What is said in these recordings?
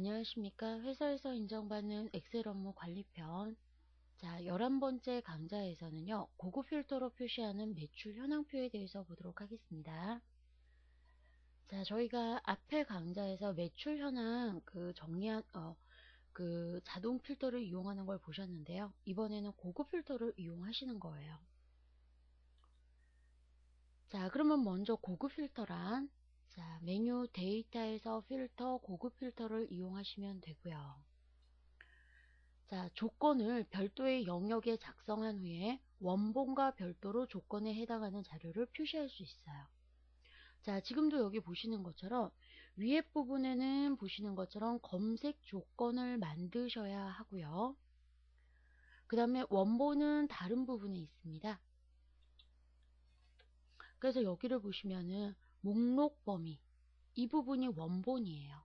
안녕하십니까. 회사에서 인정받는 엑셀 업무 관리편. 자, 11번째 강좌에서는요, 고급 필터로 표시하는 매출 현황표에 대해서 보도록 하겠습니다. 자, 저희가 앞에 강좌에서 매출 현황 그 자동 필터를 이용하는 걸 보셨는데요. 이번에는 고급 필터를 이용하시는 거예요. 자, 그러면 먼저 고급 필터란, 자, 메뉴 데이터에서 필터, 고급 필터를 이용하시면 되고요. 자, 조건을 별도의 영역에 작성한 후에 원본과 별도로 조건에 해당하는 자료를 표시할 수 있어요. 자, 지금도 여기 보시는 것처럼 위에 부분에는 보시는 것처럼 검색 조건을 만드셔야 하고요. 그 다음에 원본은 다른 부분에 있습니다. 그래서 여기를 보시면은 목록 범위, 이 부분이 원본이에요.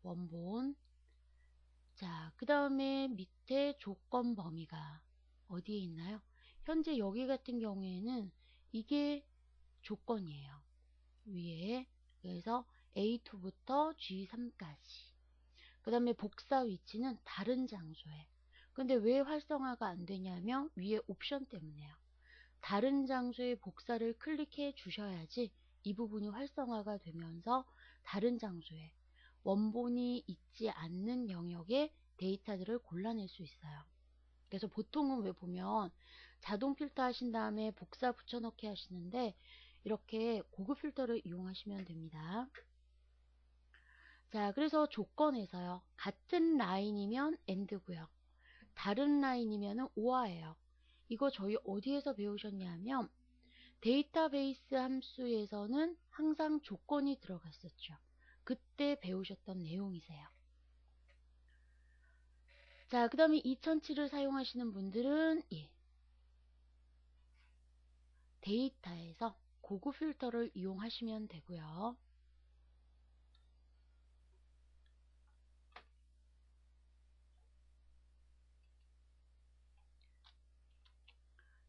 원본. 자, 그 다음에 밑에 조건 범위가 어디에 있나요? 현재 여기 같은 경우에는 이게 조건이에요. 위에. 그래서 A2부터 G3까지. 그 다음에 복사 위치는 다른 장소에. 근데 왜 활성화가 안 되냐면 위에 옵션 때문에요. 다른 장소에 복사를 클릭해 주셔야지 이 부분이 활성화가 되면서 다른 장소에 원본이 있지 않는 영역의 데이터들을 골라낼 수 있어요. 그래서 보통은 왜 보면 자동 필터 하신 다음에 복사 붙여넣기 하시는데 이렇게 고급 필터를 이용하시면 됩니다. 자, 그래서 조건에서요. 같은 라인이면 AND고요. 다른 라인이면 OR예요. 이거 저희 어디에서 배우셨냐면 데이터베이스 함수에서는 항상 조건이 들어갔었죠. 그때 배우셨던 내용이세요. 자, 그 다음에 2007을 사용하시는 분들은 데이터에서 고급 필터를 이용하시면 되고요.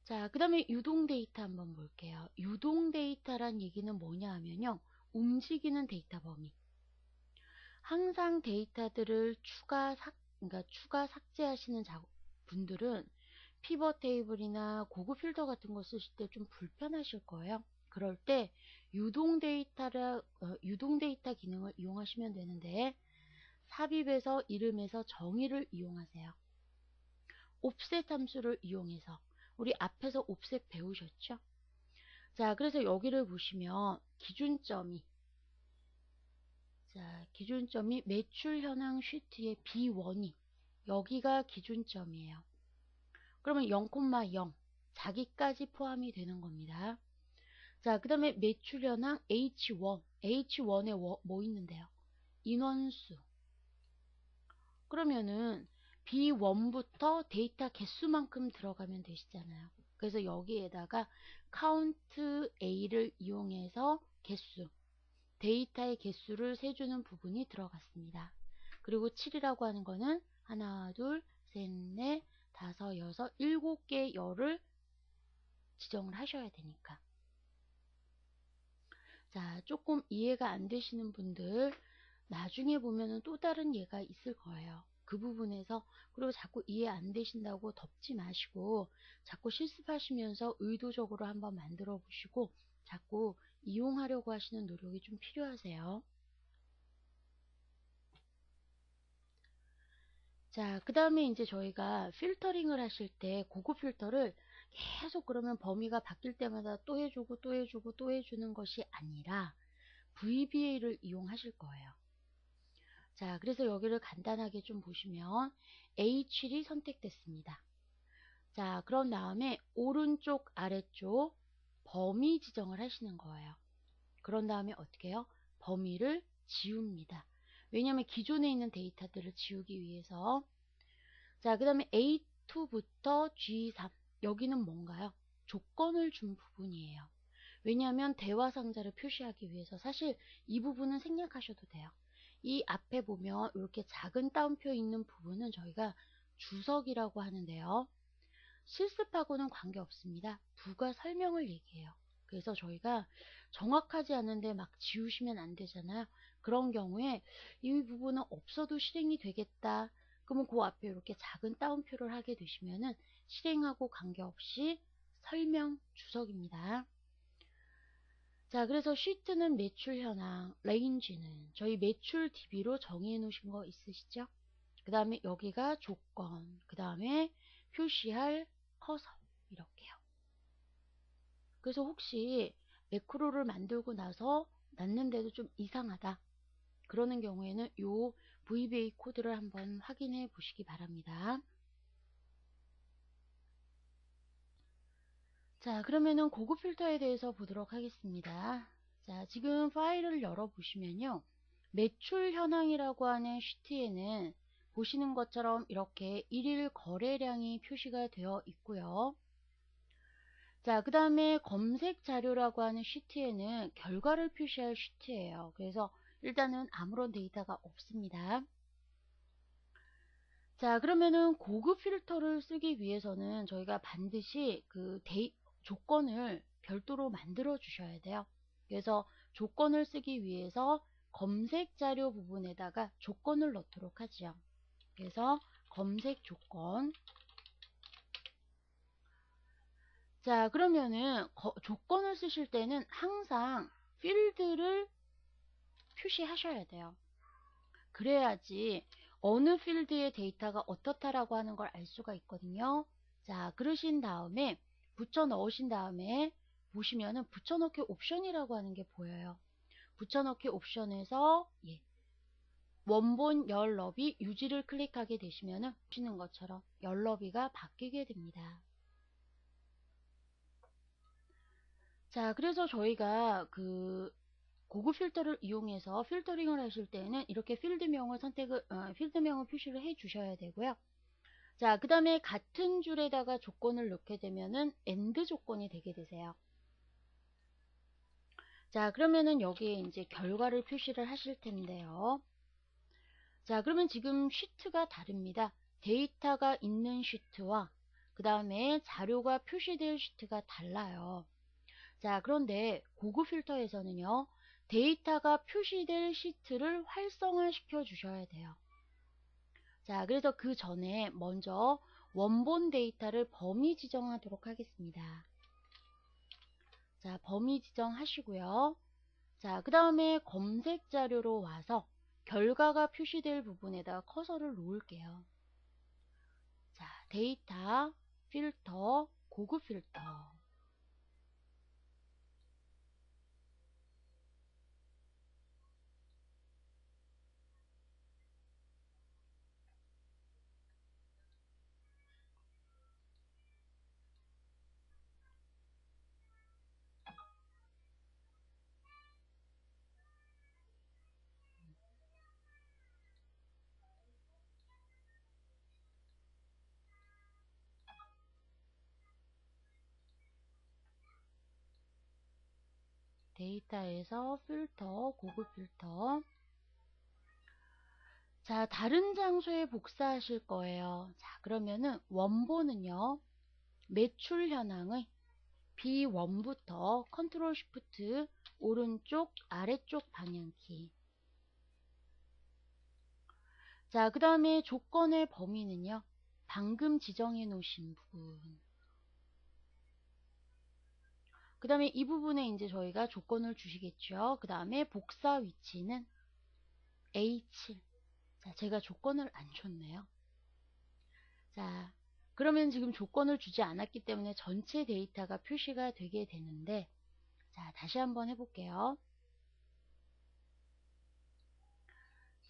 자, 그 다음에 유동 데이터 한번 볼게요. 유동 데이터란 얘기는 뭐냐 하면요. 움직이는 데이터 범위. 항상 데이터들을 그러니까 추가 삭제하시는 분들은 피벗 테이블이나 고급 필터 같은 거 쓰실 때 좀 불편하실 거예요. 그럴 때 유동 데이터 기능을 이용하시면 되는데 삽입에서 이름에서 정의를 이용하세요. 옵셋 함수를 이용해서 우리 앞에서 옵셋 배우셨죠? 자, 그래서 여기를 보시면 기준점이 매출 현황 시트의 B1이 여기가 기준점이에요. 그러면 0,0 자기까지 포함이 되는 겁니다. 자, 그 다음에 매출 현황 H1에 뭐 있는데요? 인원수. 그러면은 B1부터 데이터 개수만큼 들어가면 되시잖아요. 그래서 여기에다가 count A를 이용해서 데이터의 개수를 세주는 부분이 들어갔습니다. 그리고 7이라고 하는 거는 하나, 둘, 셋, 넷, 다섯, 여섯, 7개 열을 지정을 하셔야 되니까. 자, 조금 이해가 안 되시는 분들 나중에 보면은 또 다른 예가 있을 거예요. 그 부분에서 그리고 자꾸 이해 안 되신다고 덮지 마시고 자꾸 실습하시면서 의도적으로 한번 만들어 보시고 자꾸 이용하려고 하시는 노력이 좀 필요하세요. 자, 그 다음에 이제 저희가 필터링을 하실 때 고급 필터를 계속 그러면 범위가 바뀔 때마다 또 해주고 또 해주고 또 해주는 것이 아니라 VBA를 이용하실 거예요. 자, 그래서 여기를 간단하게 좀 보시면 A7이 선택됐습니다. 자, 그런 다음에 오른쪽 아래쪽 범위 지정을 하시는 거예요. 그런 다음에 어떻게 해요? 범위를 지웁니다. 왜냐하면 기존에 있는 데이터들을 지우기 위해서. 자, 그 다음에 A2부터 G3 여기는 뭔가요? 조건을 준 부분이에요. 왜냐하면 대화 상자를 표시하기 위해서 사실 이 부분은 생략하셔도 돼요. 이 앞에 보면 이렇게 작은 따옴표 있는 부분은 저희가 주석이라고 하는데요. 실습하고는 관계없습니다. 부가 설명을 얘기해요. 그래서 저희가 정확하지 않은데 막 지우시면 안 되잖아요. 그런 경우에 이 부분은 없어도 실행이 되겠다. 그러면 그 앞에 이렇게 작은 따옴표를 하게 되시면은 실행하고 관계없이 설명 주석입니다. 자, 그래서 시트는 매출 현황, 레인지는 저희 매출 DB로 정의해 놓으신 거 있으시죠? 그 다음에 여기가 조건, 그 다음에 표시할 커서 이렇게요. 그래서 혹시 매크로를 만들고 나서 놨는데도 좀 이상하다. 그러는 경우에는 요 VBA 코드를 한번 확인해 보시기 바랍니다. 자, 그러면은 고급 필터에 대해서 보도록 하겠습니다. 자, 지금 파일을 열어보시면요. 매출 현황이라고 하는 시트에는 보시는 것처럼 이렇게 일일 거래량이 표시가 되어 있고요. 자, 그 다음에 검색 자료라고 하는 시트에는 결과를 표시할 시트예요. 그래서 일단은 아무런 데이터가 없습니다. 자, 그러면은 고급 필터를 쓰기 위해서는 저희가 반드시 그 조건을 별도로 만들어 주셔야 돼요. 그래서 조건을 쓰기 위해서 검색 자료 부분에다가 조건을 넣도록 하죠. 그래서 검색 조건. 자, 그러면은 조건을 쓰실 때는 항상 필드를 표시하셔야 돼요. 그래야지 어느 필드의 데이터가 어떻다라고 하는 걸 알 수가 있거든요. 자, 그러신 다음에 붙여 넣으신 다음에 보시면은 붙여넣기 옵션이라고 하는 게 보여요. 붙여넣기 옵션에서 원본 열 너비 유지를 클릭하게 되시면은 보시는 것처럼 열 너비가 바뀌게 됩니다. 자, 그래서 저희가 그 고급 필터를 이용해서 필터링을 하실 때는 이렇게 필드명을 표시를 해 주셔야 되고요. 자, 그 다음에 같은 줄에다가 조건을 넣게 되면은 AND 조건이 되게 되세요. 자, 그러면은 여기에 이제 결과를 표시를 하실 텐데요. 자, 그러면 지금 시트가 다릅니다. 데이터가 있는 시트와 그 다음에 자료가 표시될 시트가 달라요. 자, 그런데 고급 필터에서는요, 데이터가 표시될 시트를 활성화시켜 주셔야 돼요. 자, 그래서 그 전에 먼저 원본 데이터를 범위 지정하도록 하겠습니다. 자, 범위 지정하시고요. 자, 그 다음에 검색 자료로 와서 결과가 표시될 부분에다 커서를 놓을게요. 자, 데이터, 필터, 고급 필터. 데이터에서 필터, 고급 필터. 자, 다른 장소에 복사하실 거예요. 자, 그러면은 원본은요, 매출 현황의 B1부터 컨트롤 쉬프트 오른쪽 아래쪽 방향키. 자, 그 다음에 조건의 범위는요, 방금 지정해 놓으신 부분. 그 다음에 이 부분에 이제 저희가 조건을 주시겠죠. 그 다음에 복사 위치는 A7. 자, 제가 조건을 안 줬네요. 자, 그러면 지금 조건을 주지 않았기 때문에 전체 데이터가 표시가 되게 되는데, 자, 다시 한번 해볼게요.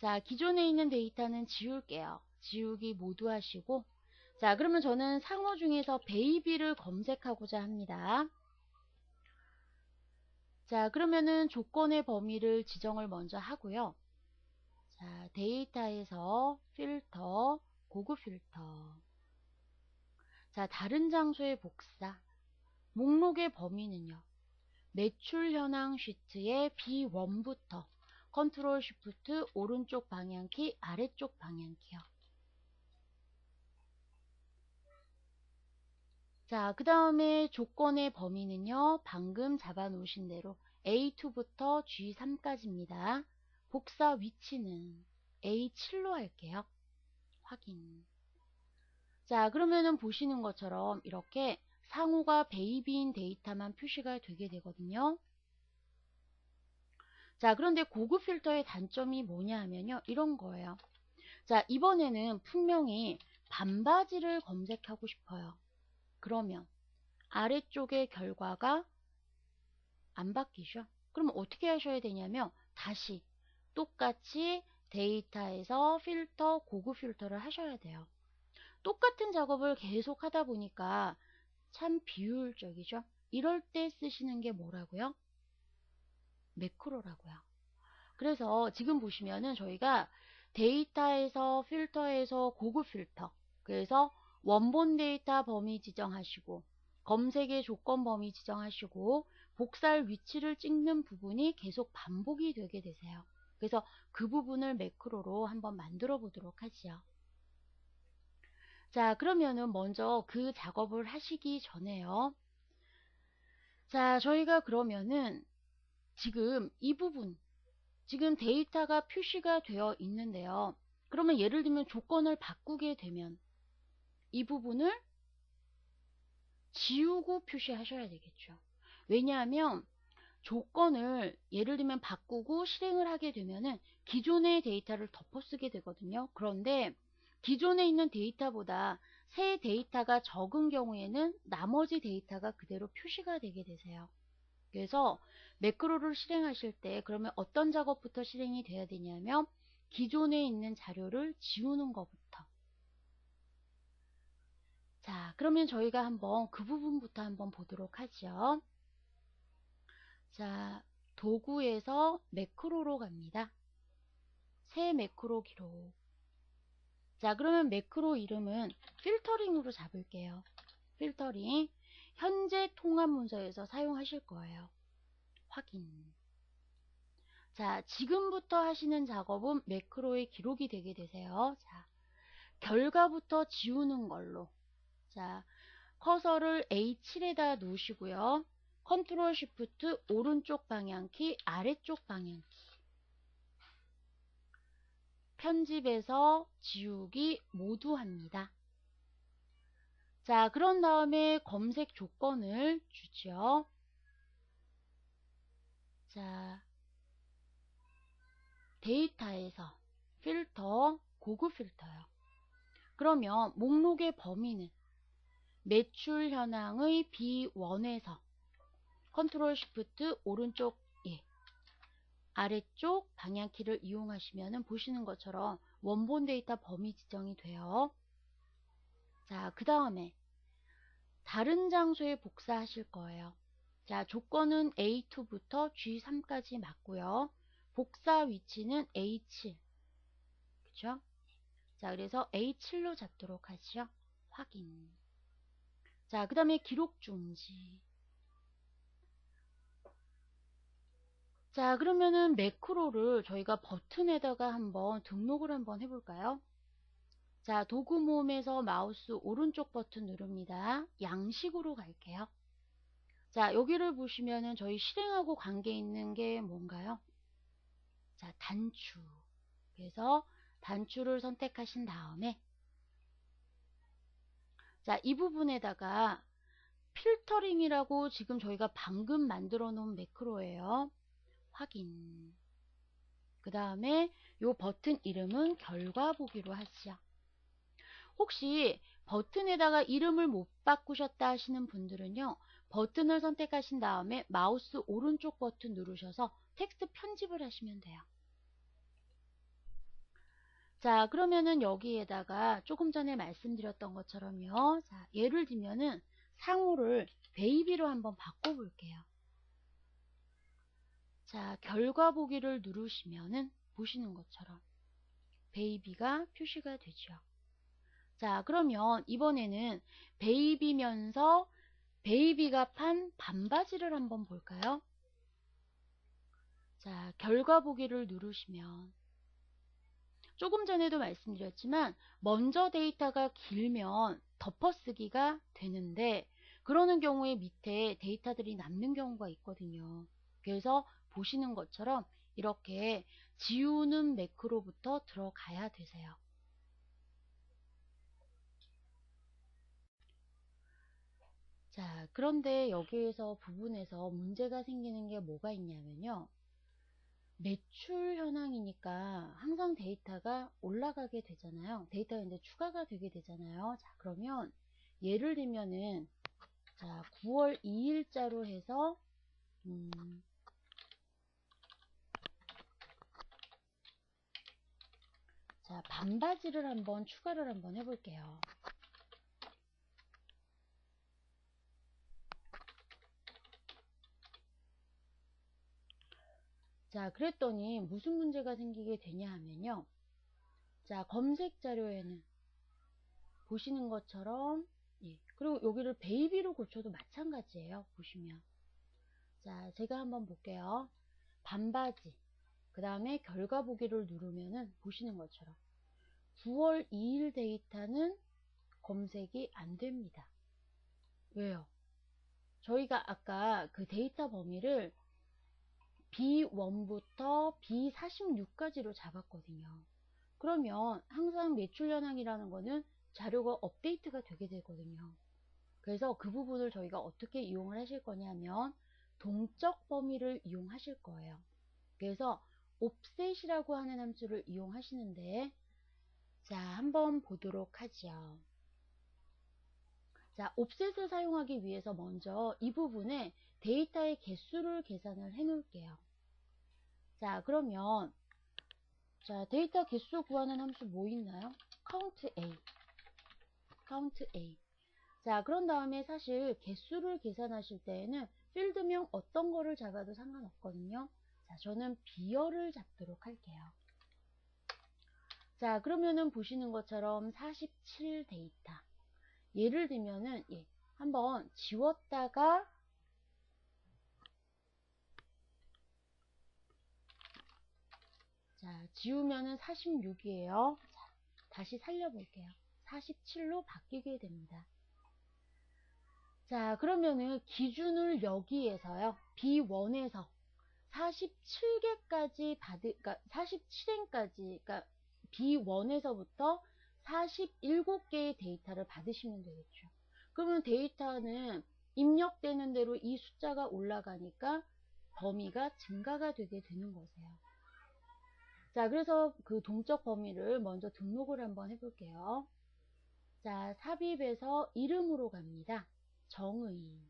자, 기존에 있는 데이터는 지울게요. 지우기 모두 하시고, 자, 그러면 저는 상호 중에서 베이비를 검색하고자 합니다. 자, 그러면은 조건의 범위를 지정을 먼저 하고요. 자, 데이터에서 필터, 고급 필터. 자, 다른 장소의 복사. 목록의 범위는요. 매출 현황 시트의 B1부터 컨트롤 쉬프트 오른쪽 방향키, 아래쪽 방향키요. 자, 그 다음에 조건의 범위는요, 방금 잡아 놓으신 대로 A2부터 G3까지입니다. 복사 위치는 A7로 할게요. 확인. 자, 그러면은 보시는 것처럼 이렇게 상호가 베이비인 데이터만 표시가 되게 되거든요. 자, 그런데 고급 필터의 단점이 뭐냐 하면요, 이런 거예요. 자, 이번에는 분명히 반바지를 검색하고 싶어요. 그러면 아래쪽의 결과가 안 바뀌죠. 그럼 어떻게 하셔야 되냐면 다시 똑같이 데이터에서 필터, 고급 필터를 하셔야 돼요. 똑같은 작업을 계속 하다 보니까 참 비효율적이죠. 이럴 때 쓰시는 게 뭐라고요? 매크로라고요. 그래서 지금 보시면은 저희가 데이터에서 필터에서 고급 필터, 그래서 원본 데이터 범위 지정하시고 검색의 조건 범위 지정하시고 복사할 위치를 찍는 부분이 계속 반복이 되게 되세요. 그래서 그 부분을 매크로로 한번 만들어 보도록 하지요. 자, 그러면은 먼저 그 작업을 하시기 전에요. 자, 저희가 그러면은 지금 이 부분, 지금 데이터가 표시가 되어 있는데요. 그러면 예를 들면 조건을 바꾸게 되면 이 부분을 지우고 표시하셔야 되겠죠. 왜냐하면 조건을 예를 들면 바꾸고 실행을 하게 되면은 기존의 데이터를 덮어쓰게 되거든요. 그런데 기존에 있는 데이터보다 새 데이터가 적은 경우에는 나머지 데이터가 그대로 표시가 되게 되세요. 그래서 매크로를 실행하실 때 그러면 어떤 작업부터 실행이 돼야 되냐면 기존에 있는 자료를 지우는 것부터. 자, 그러면 저희가 한번 그 부분부터 한번 보도록 하죠. 자, 도구에서 매크로로 갑니다. 새 매크로 기록. 자, 그러면 매크로 이름은 필터링으로 잡을게요. 필터링. 현재 통합 문서에서 사용하실 거예요. 확인. 자, 지금부터 하시는 작업은 매크로의 기록이 되게 되세요. 자, 결과부터 지우는 걸로. 자, 커서를 A7에다 놓으시고요. 컨트롤 쉬프트 오른쪽 방향키, 아래쪽 방향키. 편집에서 지우기 모두 합니다. 자, 그런 다음에 검색 조건을 주죠. 자, 데이터에서 필터, 고급 필터요. 그러면 목록의 범위는 매출 현황의 B1에서 컨트롤 쉬프트 오른쪽 아래쪽 방향키를 이용하시면 보시는 것처럼 원본 데이터 범위 지정이 돼요. 자, 그 다음에 다른 장소에 복사하실 거예요. 자, 조건은 A2부터 G3까지 맞고요. 복사 위치는 A7. 그쵸? 자, 그래서 A7로 잡도록 하죠. 확인. 자, 그 다음에 기록 중지. 자, 그러면은 매크로를 저희가 버튼에다가 한번 등록을 한번 해볼까요? 자, 도구 모음에서 마우스 오른쪽 버튼 누릅니다. 양식으로 갈게요. 자, 여기를 보시면은 저희 실행하고 관계 있는 게 뭔가요? 자, 단추. 그래서 단추를 선택하신 다음에 자, 이 부분에다가 필터링이라고 지금 저희가 방금 만들어 놓은 매크로예요. 확인. 그 다음에 이 버튼 이름은 결과 보기로 하시죠. 혹시 버튼에다가 이름을 못 바꾸셨다 하시는 분들은요. 버튼을 선택하신 다음에 마우스 오른쪽 버튼 누르셔서 텍스트 편집을 하시면 돼요. 자, 그러면은 여기에다가 조금 전에 말씀드렸던 것처럼요. 자, 예를 들면은 상호를 베이비로 한번 바꿔볼게요. 자, 결과 보기를 누르시면은 보시는 것처럼 베이비가 표시가 되죠. 자, 그러면 이번에는 베이비면서 베이비가 판 반바지를 한번 볼까요? 자, 결과 보기를 누르시면 조금 전에도 말씀드렸지만 먼저 데이터가 길면 덮어쓰기가 되는데 그러는 경우에 밑에 데이터들이 남는 경우가 있거든요. 그래서 보시는 것처럼 이렇게 지우는 매크로부터 들어가야 되세요. 자, 그런데 여기에서 부분에서 문제가 생기는 게 뭐가 있냐면요. 매출 현황이니까 항상 데이터가 올라가게 되잖아요. 데이터가 이제 추가가 되게 되잖아요. 자, 그러면 예를 들면은 자, 9월 2일자로 해서 자, 반바지를 한번 추가를 한번 해볼게요. 자, 그랬더니 무슨 문제가 생기게 되냐 하면요. 자, 검색 자료에는 보시는 것처럼 예, 그리고 여기를 베이비로 고쳐도 마찬가지예요. 보시면 자, 제가 한번 볼게요. 반바지 그 다음에 결과 보기를 누르면은 보시는 것처럼 9월 2일 데이터는 검색이 안 됩니다. 왜요? 저희가 아까 그 데이터 범위를 B1부터 B46까지로 잡았거든요. 그러면 항상 매출 현황이라는 거는 자료가 업데이트가 되게 되거든요. 그래서 그 부분을 저희가 어떻게 이용을 하실 거냐면 동적 범위를 이용하실 거예요. 그래서 offset이라고 하는 함수를 이용하시는데 자, 한번 보도록 하죠. 자, offset을 사용하기 위해서 먼저 이 부분에 데이터의 개수를 계산을 해 놓을게요. 자, 그러면 자, 데이터 개수 구하는 함수 뭐 있나요? count A. count A. 자, 그런 다음에 사실 개수를 계산하실 때에는 필드명 어떤 거를 잡아도 상관없거든요. 자, 저는 비열을 잡도록 할게요. 자, 그러면은 보시는 것처럼 47 데이터. 예를 들면은, 예, 한번 지웠다가, 자, 지우면은 46이에요. 자, 다시 살려볼게요. 47로 바뀌게 됩니다. 자, 그러면은 기준을 여기에서요. B1에서 47개까지 그러니까 47행까지, 그러니까 B1에서부터 47개의 데이터를 받으시면 되겠죠. 그러면 데이터는 입력되는 대로 이 숫자가 올라가니까 범위가 증가가 되게 되는 거세요. 자, 그래서 그 동적 범위를 먼저 등록을 한번 해볼게요. 자, 삽입에서 이름으로 갑니다. 정의.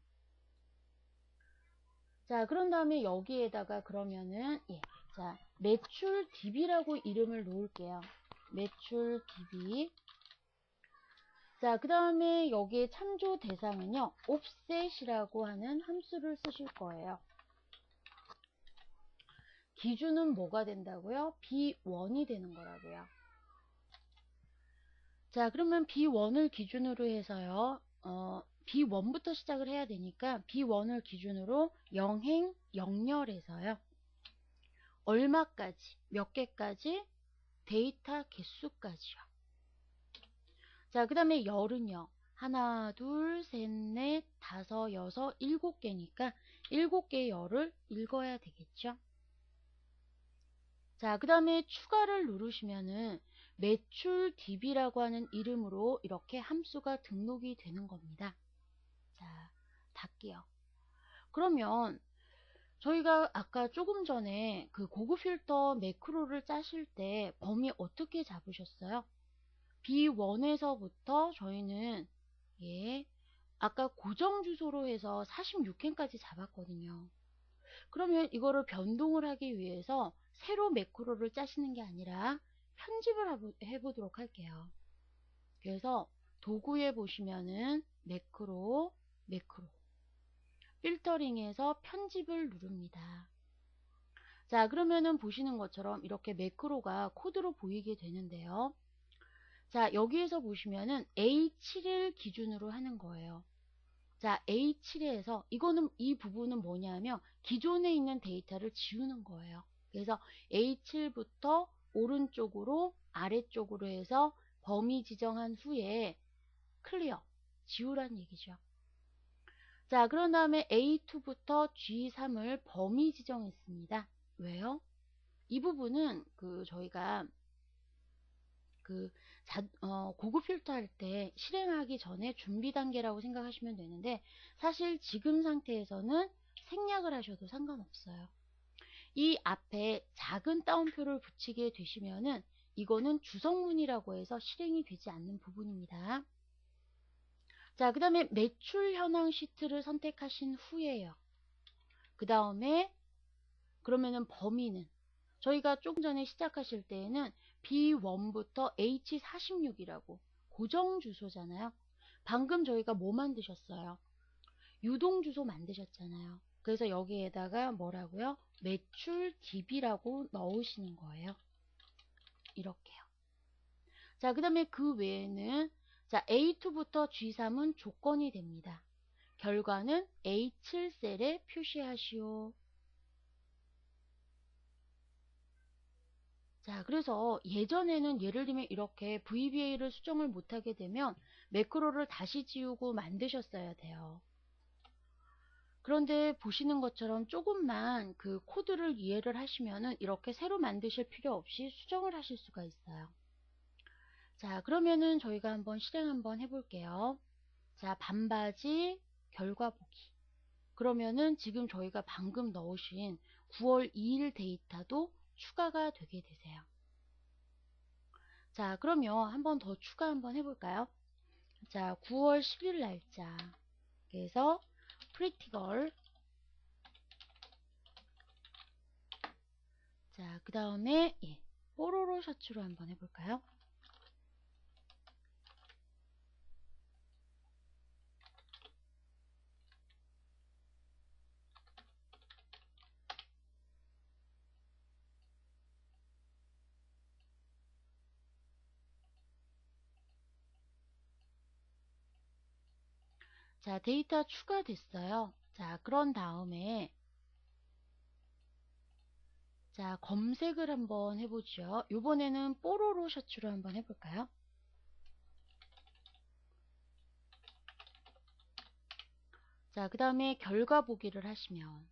자, 그런 다음에 여기에다가 그러면은, 예, 자, 매출 DB라고 이름을 놓을게요. 매출 DB. 자, 그 다음에 여기에 참조 대상은요, offset이라고 하는 함수를 쓰실 거예요. 기준은 뭐가 된다고요? B1이 되는 거라고요. 자, 그러면 B1을 기준으로 해서요, B1부터 시작을 해야 되니까 B1을 기준으로 영행, 영렬해서요. 얼마까지, 몇 개까지, 데이터 개수까지요. 자, 그 다음에 열은요. 하나, 둘, 셋, 넷, 다섯, 여섯, 7개니까 7개의 열을 읽어야 되겠죠. 자, 그 다음에 추가를 누르시면은 매출 DB라고 하는 이름으로 이렇게 함수가 등록이 되는 겁니다. 자, 닫게요. 그러면 저희가 아까 조금 전에 그 고급 필터 매크로를 짜실 때 범위 어떻게 잡으셨어요? B1에서부터 저희는 예, 아까 고정 주소로 해서 46캔까지 잡았거든요. 그러면 이거를 변동을 하기 위해서 새로 매크로를 짜시는 게 아니라 편집을 해보도록 할게요. 그래서 도구에 보시면은 매크로, 매크로 필터링에서 편집을 누릅니다. 자, 그러면은 보시는 것처럼 이렇게 매크로가 코드로 보이게 되는데요. 자, 여기에서 보시면은 A7을 기준으로 하는 거예요. 자, A7에서 이 부분은 뭐냐면 기존에 있는 데이터를 지우는 거예요. 그래서 A7부터 오른쪽으로 아래쪽으로 해서 범위 지정한 후에 클리어, 지우란 얘기죠. 자, 그런 다음에 A2부터 G3을 범위 지정했습니다. 왜요? 이 부분은 저희가 고급 필터 할 때 실행하기 전에 준비 단계라고 생각하시면 되는데, 사실 지금 상태에서는 생략을 하셔도 상관없어요. 이 앞에 작은 따옴표를 붙이게 되시면은 이거는 주성문이라고 해서 실행이 되지 않는 부분입니다. 자, 그 다음에 매출 현황 시트를 선택하신 후에요. 그 다음에 그러면은 범위는 저희가 조금 전에 시작하실 때에는 B1부터 H46이라고 고정 주소잖아요. 방금 저희가 뭐 만드셨어요? 유동 주소 만드셨잖아요. 그래서 여기에다가 뭐라고요? 매출 DB라고 넣으시는 거예요. 이렇게요. 자, 그 다음에 그 외에는 자, A2부터 G3은 조건이 됩니다. 결과는 A7셀에 표시하시오. 자, 그래서 예전에는 예를 들면 이렇게 VBA를 수정을 못하게 되면 매크로를 다시 지우고 만드셨어야 돼요. 그런데 보시는 것처럼 조금만 그 코드를 이해를 하시면은 이렇게 새로 만드실 필요 없이 수정을 하실 수가 있어요. 자, 그러면은 저희가 한번 실행 한번 해볼게요. 자, 반바지 결과 보기. 그러면은 지금 저희가 방금 넣으신 9월 2일 데이터도 추가가 되게 되세요. 자, 그러면 한번 더 추가 한번 해볼까요? 자, 9월 10일 날짜. 그래서 프리티걸. 자, 그 다음에 뽀로로 셔츠로 한번 해볼까요? 자, 데이터 추가됐어요. 자, 그런 다음에 자, 검색을 한번 해보죠. 이번에는 뽀로로 셔츠로 한번 해볼까요? 자, 그 다음에 결과 보기를 하시면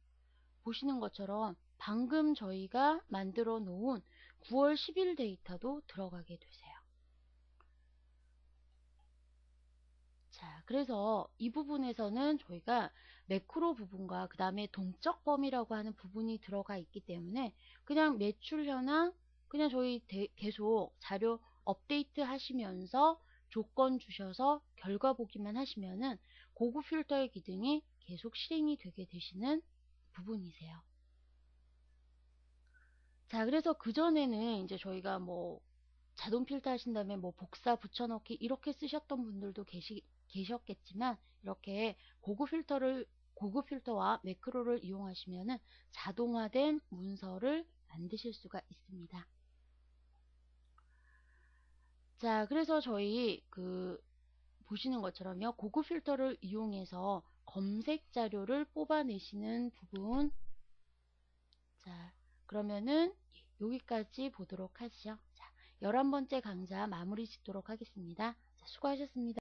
보시는 것처럼 방금 저희가 만들어 놓은 9월 10일 데이터도 들어가게 되세요. 자, 그래서 이 부분에서는 저희가 매크로 부분과 그 다음에 동적 범위라고 하는 부분이 들어가 있기 때문에 그냥 매출 현황 그냥 저희 계속 자료 업데이트 하시면서 조건 주셔서 결과 보기만 하시면은 고급 필터의 기능이 계속 실행이 되게 되시는 부분이세요. 자, 그래서 그전에는 이제 저희가 뭐 자동 필터 하신 다음에 뭐 복사 붙여넣기 이렇게 쓰셨던 분들도 계셨겠지만 이렇게 고급 필터와 매크로를 이용하시면은 자동화된 문서를 만드실 수가 있습니다. 자, 그래서 저희 보시는 것처럼요. 고급 필터를 이용해서 검색 자료를 뽑아내시는 부분. 자, 그러면은 여기까지 보도록 하시죠. 자, 11번째 강좌 마무리 짓도록 하겠습니다. 자, 수고하셨습니다.